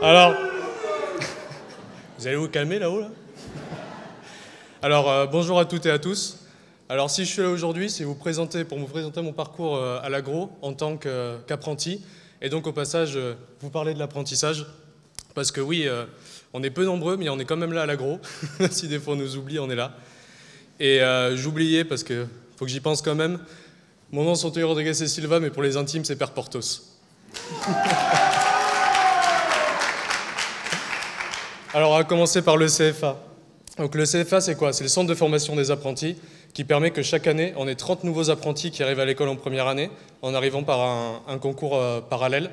Alors, vous allez vous calmer là-haut, là? Alors, bonjour à toutes et à tous. Alors, si je suis là aujourd'hui, c'est pour vous présenter mon parcours à l'agro en tant qu'apprenti. Et donc, au passage, vous parler de l'apprentissage. Parce que oui, on est peu nombreux, mais on est quand même là à l'agro. Si des fois on nous oublie, on est là. Et j'oubliais, parce qu'il faut que j'y pense quand même, mon nom c'est Antonio Rodriguez et Silva, mais pour les intimes, c'est Père Portos. Alors, on va commencer par le CFA. Donc, le CFA, c'est quoi? C'est le centre de formation des apprentis qui permet que chaque année, on ait 30 nouveaux apprentis qui arrivent à l'école en première année, en arrivant par un concours parallèle.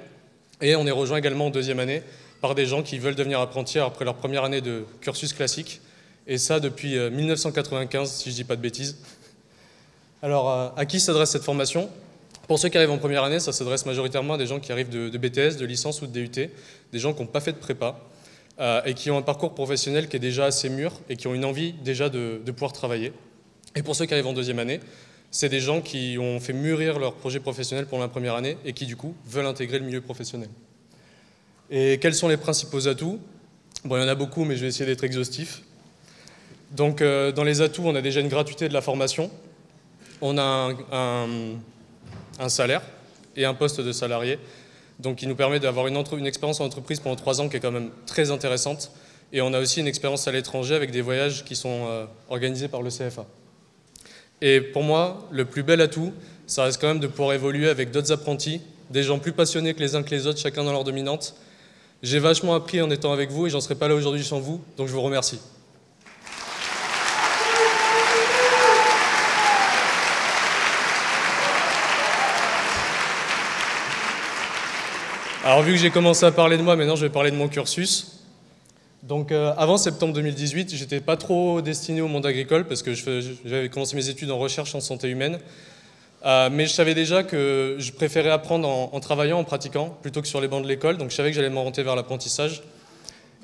Et on est rejoint également en deuxième année par des gens qui veulent devenir apprentis après leur première année de cursus classique. Et ça depuis 1995, si je ne dis pas de bêtises. Alors, à qui s'adresse cette formation? Pour ceux qui arrivent en première année, ça s'adresse majoritairement à des gens qui arrivent de BTS, de licence ou de DUT, des gens qui n'ont pas fait de prépa et qui ont un parcours professionnel qui est déjà assez mûr et qui ont une envie déjà de pouvoir travailler. Et pour ceux qui arrivent en deuxième année, c'est des gens qui ont fait mûrir leur projet professionnel pour la première année et qui, du coup, veulent intégrer le milieu professionnel. Et quels sont les principaux atouts? Bon, il y en a beaucoup, mais je vais essayer d'être exhaustif. Donc, dans les atouts, on a déjà une gratuité de la formation. On a un salaire et un poste de salarié, donc qui nous permet d'avoir une expérience en entreprise pendant 3 ans qui est quand même très intéressante. Et on a aussi une expérience à l'étranger avec des voyages qui sont organisés par le CFA. Et pour moi, le plus bel atout, ça reste quand même de pouvoir évoluer avec d'autres apprentis, des gens plus passionnés que les uns que les autres, chacun dans leur dominante. J'ai vachement appris en étant avec vous et j'en serais pas là aujourd'hui sans vous, donc je vous remercie. Alors vu que j'ai commencé à parler de moi, maintenant je vais parler de mon cursus. Donc avant septembre 2018, j'étais pas trop destiné au monde agricole parce que j'avais commencé mes études en recherche en santé humaine. Mais je savais déjà que je préférais apprendre en travaillant, en pratiquant, plutôt que sur les bancs de l'école. Donc je savais que j'allais m'orienter vers l'apprentissage.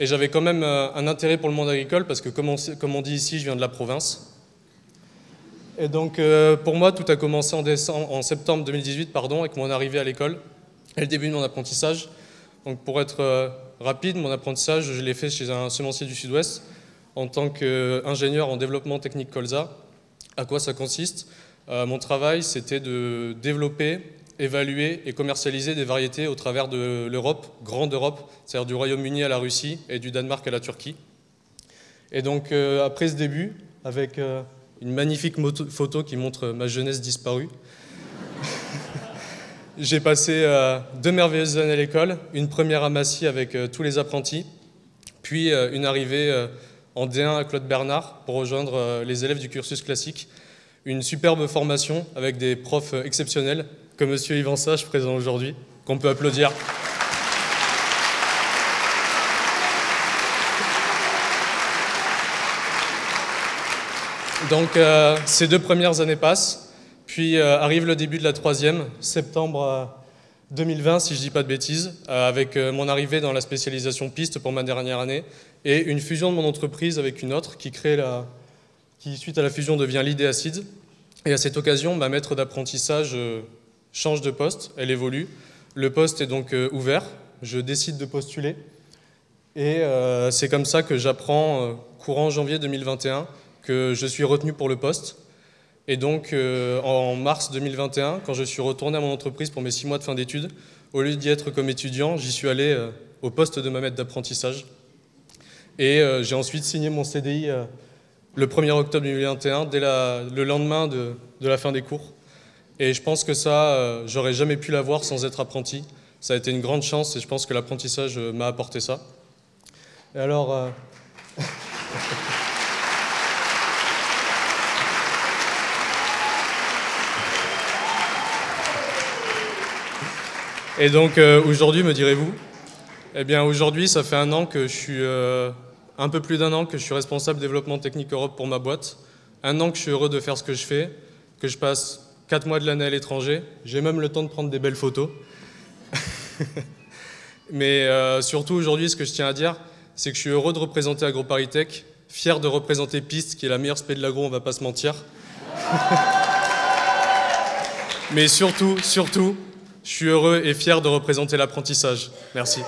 Et j'avais quand même un intérêt pour le monde agricole parce que, comme on dit ici, je viens de la province. Et donc pour moi, tout a commencé en septembre 2018, avec mon arrivée à l'école et le début de mon apprentissage. Donc pour être rapide, mon apprentissage, je l'ai fait chez un semencier du Sud-Ouest en tant qu'ingénieur en développement technique colza. À quoi ça consiste? Mon travail, c'était de développer, évaluer et commercialiser des variétés au travers de l'Europe, grande Europe, c'est-à-dire du Royaume-Uni à la Russie et du Danemark à la Turquie. Et donc après ce début, avec une magnifique photo qui montre ma jeunesse disparue, j'ai passé 2 merveilleuses années à l'école, une première à Massy avec tous les apprentis, puis une arrivée en D1 à Claude Bernard pour rejoindre les élèves du cursus classique. Une superbe formation avec des profs exceptionnels, comme monsieur Yvan Sage, présent aujourd'hui, qu'on peut applaudir. Donc ces 2 premières années passent. Puis arrive le début de la 3e, septembre 2020, si je ne dis pas de bêtises, avec mon arrivée dans la spécialisation piste pour ma dernière année et une fusion de mon entreprise avec une autre qui, suite à la fusion, devient l'Idea Seeds. Et à cette occasion, ma maître d'apprentissage change de poste, elle évolue. Le poste est donc ouvert, je décide de postuler. Et c'est comme ça que j'apprends, courant janvier 2021, que je suis retenu pour le poste. Et donc, en mars 2021, quand je suis retourné à mon entreprise pour mes 6 mois de fin d'études, au lieu d'y être comme étudiant, j'y suis allé au poste de ma maître d'apprentissage. Et j'ai ensuite signé mon CDI le 1er octobre 2021, dès le lendemain de la fin des cours. Et je pense que ça, j'aurais jamais pu l'avoir sans être apprenti. Ça a été une grande chance et je pense que l'apprentissage m'a apporté ça. Et alors... Et donc aujourd'hui, me direz-vous? Eh bien aujourd'hui, ça fait un peu plus d'un an que je suis responsable développement technique Europe pour ma boîte. Un an que je suis heureux de faire ce que je fais, que je passe 4 mois de l'année à l'étranger. J'ai même le temps de prendre des belles photos. Mais surtout aujourd'hui, ce que je tiens à dire, c'est que je suis heureux de représenter AgroParisTech, fier de représenter Piste, qui est la meilleure spé de l'agro, on va pas se mentir. Mais surtout, je suis heureux et fier de représenter l'apprentissage. Merci.